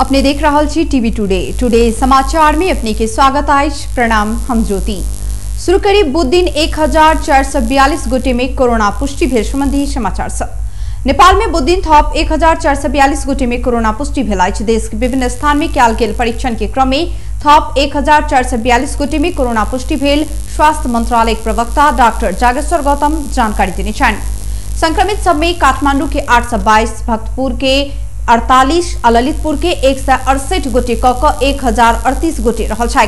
अपने देख रहा छी टीवी टुडे समाचार में अपने के स्वागत है। प्रणाम, हम ज्योति। शुरू करी बुध दिन 1442 गोटे में कोरोना पुष्टि भेल संबंधी समाचार सब। नेपाल में बुध दिन थप 1442 गोटे में कोरोना पुष्टि भेल अछि। देश के विभिन्न स्थान में कयल गेल परीक्षण के क्रम में थप 1442 गोटे में कोरोना पुष्टि भेल स्वास्थ्य मंत्रालय प्रवक्ता डॉक्टर जागेश्वर गौतम जानकारी देने छन्। संक्रमित सब में काठमांडू के 822, भक्तपुर के 48, ललितपुर के 168 गोटे कक 1038 गोटे रहल छथि।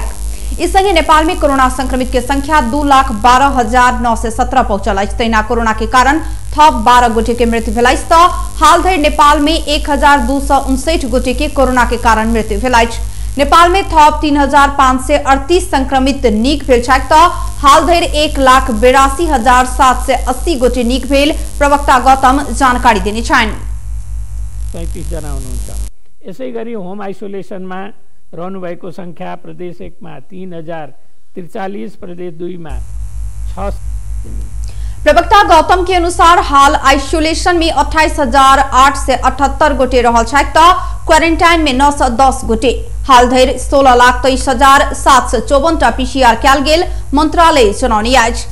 इस संगे नेपाल में कोरोना संक्रमित के संख्या 2,12,917 पहुंचल अछि। तहिना कोरोना के कारण थप 12 गोटे के मृत्यु भेल अछि तऽ हाल धरि नेपाल में 1,259 गोटे के कोरोना के कारण मृत्यु भेल अछि। नेपाल में थप 3,538 संक्रमित नीक भेल छथि तऽ हाल धरि 1,82,780 गोटे नीक भेल प्रवक्ता गौतम जानकारी देने छन्। 37 जना हुनुहुन्छ। यसै गरी होम आइसोलेसनमा रहनुभएको संख्या प्रदेश 1 मा 3,043, प्रदेश 2 मा 6। प्रवक्ता गौतम के अनुसार हाल आइसोलेशन में 28,878 गोटे रहल छथि तऽ क्वारेंटाइन में 910 गोटे। हाल धरि 16,23,754 टा पीसीआर कयल गेल मंत्रालय जनौने अछि।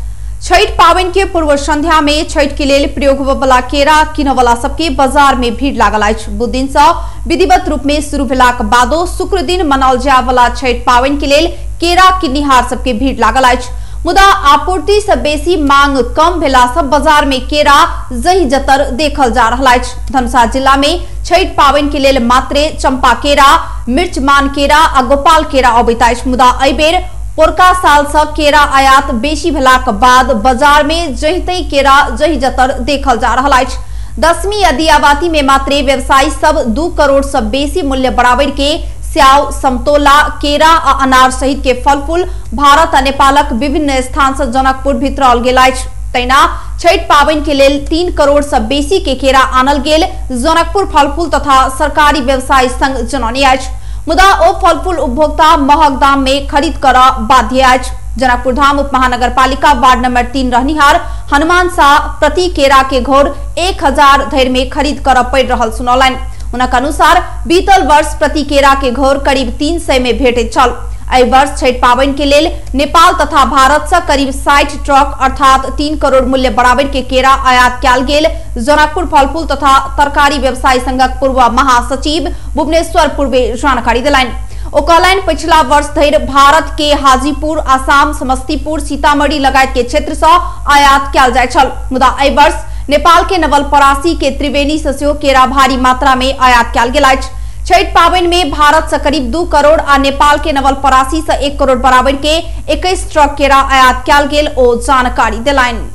छठ पावनि के पूर्व संध्या में छठ के लेल प्रयोग होबला केरा किनवला सबके बाजार में भीड़ लागल अछि। बुध दिन से विधिवत रूप में शुरू भेलाक बादो शुक्र दिन मनाओल जाय वाला छठ पावनि के लेल केरा किनिहार सबके भीड़ लागल अछि। मुदा आपूर्ति से बेसी मांग कम भेला से बाजार में केरा जही जतर देखल जा रहल अछि। धनुषा जिला में छठ पावनि के लेल मात्रे चंपा केरा, मिर्चमान केरा आ गोपाल केरा अबैत अछि। मुदा एहि बेर पोरका साल से केरा आयात बेसी भेलाक बाद बाजार में जहितै केरा जही जतर देखल जा रहल अछि। 10वीं या दियाबाती में मात्रे व्यवसायी सब 2 करोड़ से बेसी मूल्य बराबर के स्याउ, समतोला, केरा आ अनार सहित के फल फूल भारत आ नेपालक विभिन्न स्थान से जनकपुर भितराओल गेल अछि। तहिना छठ पावनि के लेल 3 करोड़ से बेसी के केरा आनल गेल जनकपुर फल फूल तथा सरकारी व्यवसायी संघ जनौने अछि। मुदा ओ फल फूल उपभोक्ता महग दाम में खरीद कर बाध्य अछि। जनकपुर धाम उप महानगरपालिका वार्ड नंबर 3 रहनिहार हनुमान शाह प्रति केरा के घोर 1000 धरि में खरीद कर पड़ि रहल सुनौलनि। उनक अनुसार बीतल वर्ष प्रति केरा के घोर करीब 300 में भेटैत छल। एहि वर्ष छठ पावनि के लेल नेपाल तथा भारत से करीब 60 ट्रक अर्थात 3 करोड़ मूल्य बराबर के केरा आयात कयल गेल जनकपुर फल फूल तथा तरकारी व्यवसायी संघक पूर्व महासचिव भुवनेश्वर पूर्वे जानकारी दिलनि। ओ कहलनि पिछला वर्ष धरि भारत के हाजीपुर, आसाम, समस्तीपुर, सीतामढ़ी लगायत के क्षेत्र से आयात कयल जाय छल। मुदा एहि वर्ष नेपाल के नवलपरासी के त्रिवेणी से सेहो केरा भारी मात्रा में आयात कयल गेल अछि। छठ पावनि में भारत से करीब 2 करोड़ आ नेपाल के नवलपरासी से 1 करोड़ बराबर के 21 ट्रक केरा आयात कयल गेल ओ जानकारी दिलनि।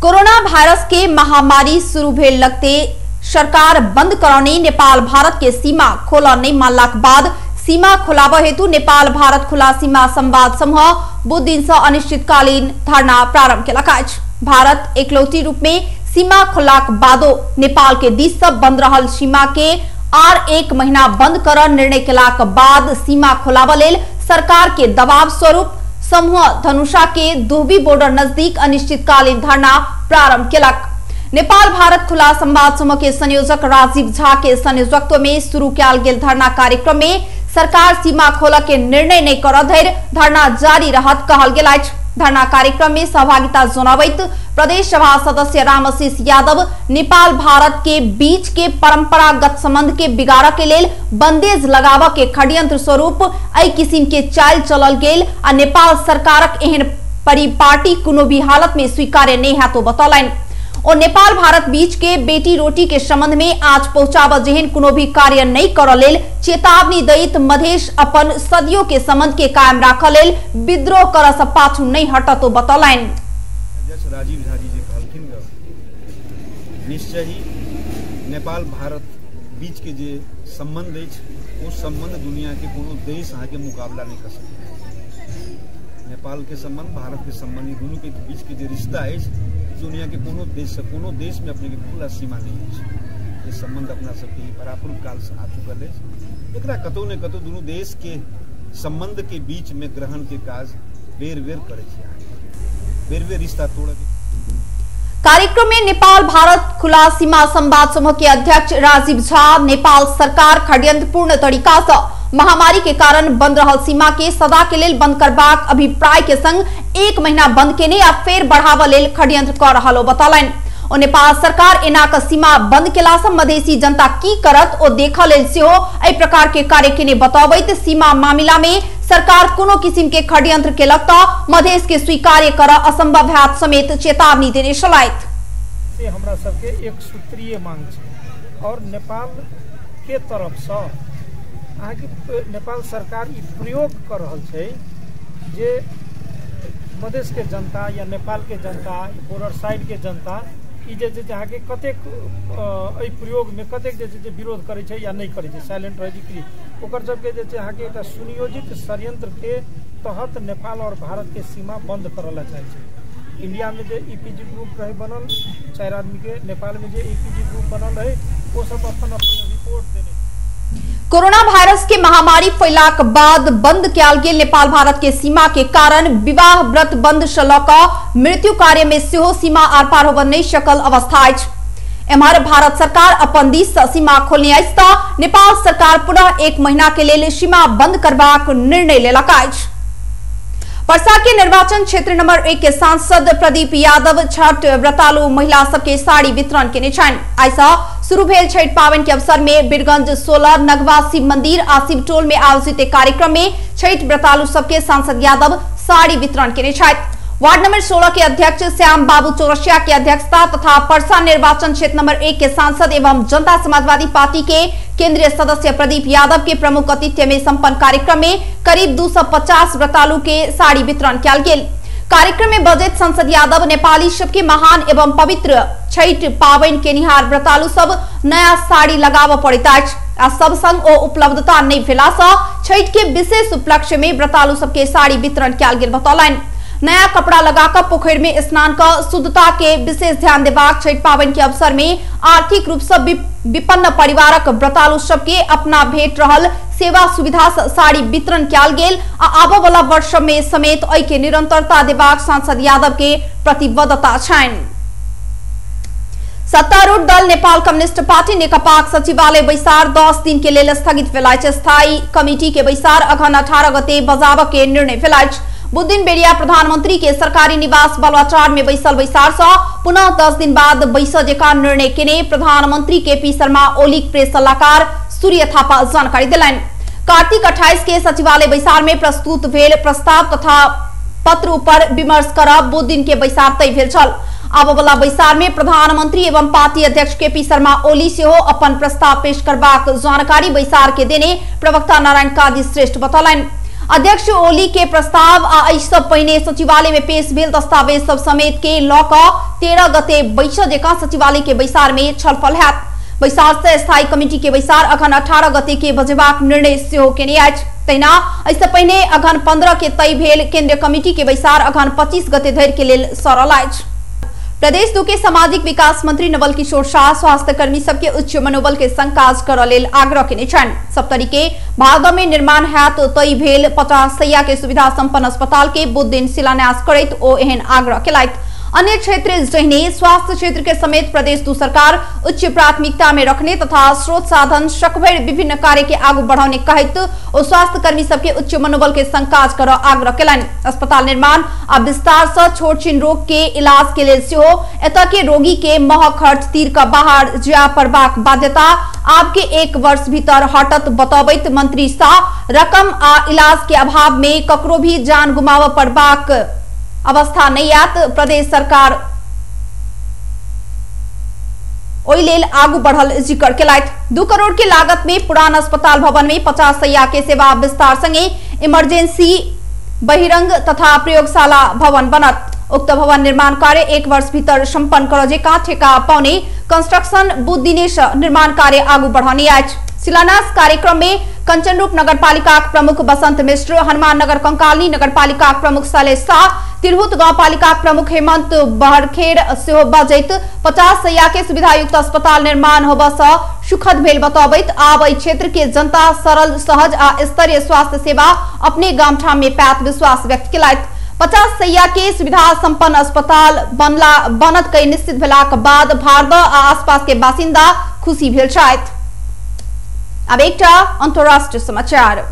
कोरोना वायरस के महामारी शुरू भेल लगते सरकार बंद करौने नेपाल भारत के सीमा खोला नहीं मानलाक बाद सीमा खोलाबा हेतु नेपाल भारत खुला सीमा संवाद समूह बुध दिन से अनिश्चितकालीन धरना प्रारंभ केलक अछि। भारत एकलौती रूप में सीमा खोलाक बादो नेपाल के दिस से बंद रहल सीमा के आर 1 महीना बंद कर निर्णय केलाक बाद सीमा खोलाबा लेल सरकार के दबाव स्वरूप समूह धनुषा के दुहबी बॉर्डर नजदीक अनिश्चितकालीन धरना प्रारंभ केलक। नेपाल भारत खुला संवाद समूह के संयोजक राजीव झा के संयोजकत्व में शुरू कयल गेल धरना कार्यक्रम में सरकार सीमा खोला के निर्णय नहीं कर धरि धरना जारी रहत कहल गेल अछि। धरना कार्यक्रम में सहभागिता जनावैत प्रदेश सभा सदस्य रामशीष यादव नेपाल भारत के बीच के परंपरागत संबंध के बिगाड़ के लेल बंदेज लगाव के षड्यंत्र स्वरूप एहि किसिम के चाल चलल गेल आ नेपाल सरकारक एहन परिपाटी कोनो भी हालत में स्वीकार्य नहीं है तो बतौलनि। और नेपाल भारत बीच के बेटी रोटी के संबंध में आज पहुंचाव जेहन कोनो भी कार्य नहीं कर लेल चेतावनी दैत मधेश अपन सदियों के संबंध के कायम राख लेल विद्रोह कर से पाछू नहीं हटत तो बतौलनि। अध्यक्ष राजीव झा जी कहलखिन निश्चय ही नेपाल भारत बीच के जे संबंध अछि वो संबंध दुनिया के कोनो देश अहाँ के मुकाबला नहीं कर सकते। नेपाल के संबंध, भारत के संबंध, दोनों के बीच के जो रिश्ता है दुनिया के कोनो देश में अपने के खुला सीमा नहीं है। ये संबंध अपना सबके परापूर्व काल से आ चुकल है। एकरा कतौ ने कतौ दोनों देश के संबंध के बीच में ग्रहण के काज बेर बेर करे, बेर बेर रिश्ता तोड़। कार्यक्रम में नेपाल भारत खुला सीमा संवाद समूह के अध्यक्ष राजीव झा नेपाल सरकार षड्यंत्रपूर्ण तरीका से महामारी के कारण बंद रहल सीमा के सदा के लेल बंद करबाक अभिप्राय के संग 1 महीना बंद केने या फेर बढ़ावा लेल षड्यंत्र कर रहल बतौलन। ओ नेपाल सरकार एनाक सीमा बंद केला से मधेसी जनता की करत ओ देख लेल सेहो एहि प्रकार के कार्य केने बतौबैत सीमा मामला में सरकार कोनो किसिम के षड्यंत्र केलक त मधेश के स्वीकार्य कर असंभव हैत समेत चेतावनी देने छलैथ। से हमरा सबके एक सूत्रीय मांग छै और नेपाल के तरफ से अहाँ के नेपाल सरकार ई प्रयोग कर रहल छै जे मधेश के जनता या नेपाल के जनता बॉर्डर साइड के जनता ई जे अहाँ के कतेक एहि प्रयोग में कतेक जे विरोध करे छै या नहीं करे छै साइलेंट रह दिक्री ओकर सबके जे अहाँ के एकटा सुनियोजित षड्यंत्र के तहत नेपाल और भारत के सीमा बंद करला चाहे छै। इंडिया में जो ईपीजी ग्रुप रहे बनल 4 आदमी के, नेपाल में जो ईपीजी ग्रुप बनल रहे वो सब अपन रिपोर्ट देने। कोरोना वायरस के महामारी फैलाक बाद बंद कयल गेल नेपाल भारत के सीमा के कारण विवाह व्रत बंद से लऽ कऽ मृत्यु कार्य में सेहो सीमा आर पार होबऽ नहि सकल अवस्था अछि। एम्हर भारत सरकार अपन दिस सँ सीमा खोलने अछि तऽ नेपाल सरकार पुनः 1 महीना के लेल सीमा बंद करबाक निर्णय लेलक अछि। पर्सा के निर्वाचन क्षेत्र नंबर 1 के सांसद प्रदीप यादव छठ व्रतालु महिला सबके साड़ी वितरण केने छनि। आइ सँ शुरू भेल छठ पावनि के अवसर में बीरगंज 16 नगवा शिव मंदिर आ शिवटोल में आयोजित कार्यक्रम में छठ व्रतालु सबके सांसद यादव साड़ी वितरण केने छथि। वार्ड नंबर 16 के अध्यक्ष श्याम बाबू चौरसिया की अध्यक्षता तथा पर्सा निर्वाचन क्षेत्र नंबर 1 के सांसद एवं जनता समाजवादी पार्टी के केंद्रीय सदस्य प्रदीप यादव के प्रमुख आतिथ्य में संपन्न कार्यक्रम में करीब 250 व्रतालु के साड़ी वितरण किया गेल। कार्यक्रम में बजैत सांसद यादव नेपाली सबके महान एवं पवित्र छठ पावनि के निहार व्रतालु सब नया साड़ी लगाव पड़ैत अछि आ सब संग ओ उपलब्धता नहीं भेला सँ छठ के विशेष उपलक्ष्य में व्रतालु सबके साड़ी वितरण किया गेल बतौलनि। नया कपड़ा लगाकर पोखर में स्नान कर शुद्धता के विशेष ध्यान देबाक छठ पावनि के अवसर में आर्थिक रूप से विपन्न परिवारक व्रतालु सबके अपना भेट रहल सेवा सुविधा साड़ी वितरण किया गेल आ आबय वाला वर्ष में समेत एहि के निरंतरता देबाक सांसद यादव के प्रतिबद्धता छनि। सत्तारूढ़ दल नेपाल कम्युनिस्ट पार्टी नेकपाक सचिवालय बैसार 10 दिन के लेल स्थगित भेल अछि। स्थायी कमिटी के बैसार अघन 18 गते बजाब के निर्णय भेल अछि। बुधदिन बेरिया प्रधानमंत्री के सरकारी निवास बलुआटार में बैसल बैसार से पुनः 10 दिन बाद बैस जेका निर्णय केने प्रधानमंत्री केपी शर्मा ओलीक प्रेस सलाहकार सूर्य थापा जानकारी दिलनि। कार्तिक 28 के सचिवालय बैसार में प्रस्तुत भेल प्रस्ताव तथा पत्र पर विमर्श करब बुधदिन के बैसार तय भेल छल। आब वाला बैसार में प्रधानमंत्री एवं पार्टी अध्यक्ष केपी शर्मा ओली सेहो अपन प्रस्ताव पेश करबाक जानकारी बैसार के देने प्रवक्ता नारायण काजी श्रेष्ठ बतौलनि। अध्यक्ष ओली के प्रस्ताव आ एहिसँ पहिने सचिवालय में पेश भेल दस्तावेज सब समेत के लऽ कऽ 13 गते बैस जेका सचिवालय के बैसार में छलफल हैत। बैसार से स्थायी कमिटी के बैसार अघन 18 गते के बजेबाक निर्णय सेहो केने अछि। तहिना एहिसँ पहिने अघन 15 के तय भेल केंद्रीय कमिटी के बैसार अघन 25 गते धरि के लेल सरल अछि। प्रदेश 2 के सामाजिक विकास मंत्री नवल किशोर शाह स्वास्थ्य कर्मी सबके उच्च मनोबल के संग काज करऽ लेल आग्रह केने छनि। सप्तरी के भाग में निर्माण हैत तय भेल 50 शैय्या के सुविधा संपन्न अस्पताल के बुधदिन शिलान्यास करैत ओ एहन आग्रह केलथि। अन्य क्षेत्र जहिने स्वास्थ्य क्षेत्र के समेत प्रदेश 2 सरकार उच्च प्राथमिकता में रखने तथा स्रोत साधन सकभर विभिन्न कार्य के आगू बढ़ाने कहत और स्वास्थ्य कर्मी सबके उच्च मनोबल के संग काज कर आग्रह केलनि। अस्पताल निर्माण आ विस्तार से छोट छिन रोग के इलाज के लेल सेहो एतऽ के रोगी के महग खर्च तीर का बाहर जाय पड़बाक बाध्यता आब के 1 वर्ष भीतर हटत बतौबैत मंत्री शाह रकम आ इलाज के अभाव में ककरो भी जान गुमाव पड़बाक अवस्था नहीं आत प्रदेश सरकार ओहि लेल आगू बढ़ल जिक्र केलथि। 2 करोड़ के लागत में पुरान अस्पताल भवन में 50 शैय्या के सेवा विस्तार संगे इमरजेंसी बहिरंग तथा प्रयोगशाला भवन बनत। उक्त भवन निर्माण कार्य 1 वर्ष भीतर संपन्न कर जेका ठेका पाउने कंस्ट्रक्शन बुध दिनेश निर्माण कार्य आगू बढ़ाने अछि। शिलान्यास कार्यक्रम में कंचनरूप नगरपालिका प्रमुख बसंत मिश्र, हनुमान नगर कंकाली नगरपालिका प्रमुख शैलेश शाह, तिरहुत गांवपालिका प्रमुख हेमंत बहरखेर सेहो बजैत 50 शैय्या के सुविधायुक्त अस्पताल निर्माण होबऽ सँ सुखद भेल बतौबैत आब एहि क्षेत्र के जनता सरल सहज आ स्तरीय स्वास्थ्य सेवा अपने गामठाम में पायत विश्वास व्यक्त केलथि। 50 शैय्या के सुविधा संपन्न अस्पताल बनत कई निश्चित भेलाक बाद भारत आ आसपास के बासिंदा खुशी भेल छथि। अब एकटा अंतर्राष्ट्रीय समाचार।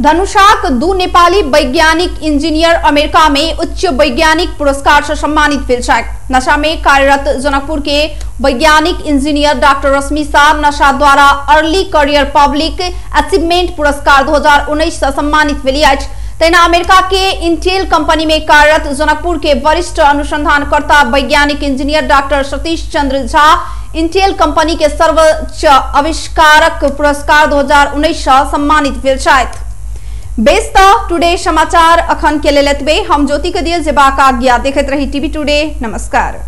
धनुषाक 2 नेपाली वैज्ञानिक इंजीनियर अमेरिका में उच्च वैज्ञानिक पुरस्कार से सम्मानित भेल छथि। नशा में कार्यरत जनकपुर के वैज्ञानिक इंजीनियर डॉक्टर रश्मि शाह नशा द्वारा अर्ली करियर पब्लिक अचीवमेंट पुरस्कार 2019 से सम्मानित भेली अछि। तैना अमेरिका के इंटेल कंपनी में कार्यरत जनकपुर के वरिष्ठ अनुसंधानकर्ता वैज्ञानिक engineer doctor Satish Chandra Jha Intel company के सर्वोच्च आविष्कारक पुरस्कार 2019 से सम्मानित भेल छथि। बेस्ट टुडे समाचार अखन के लेल एतबे। हम ज्योति के दिल जेबाक आज्ञा देखैत रही टीवी टुडे। नमस्कार।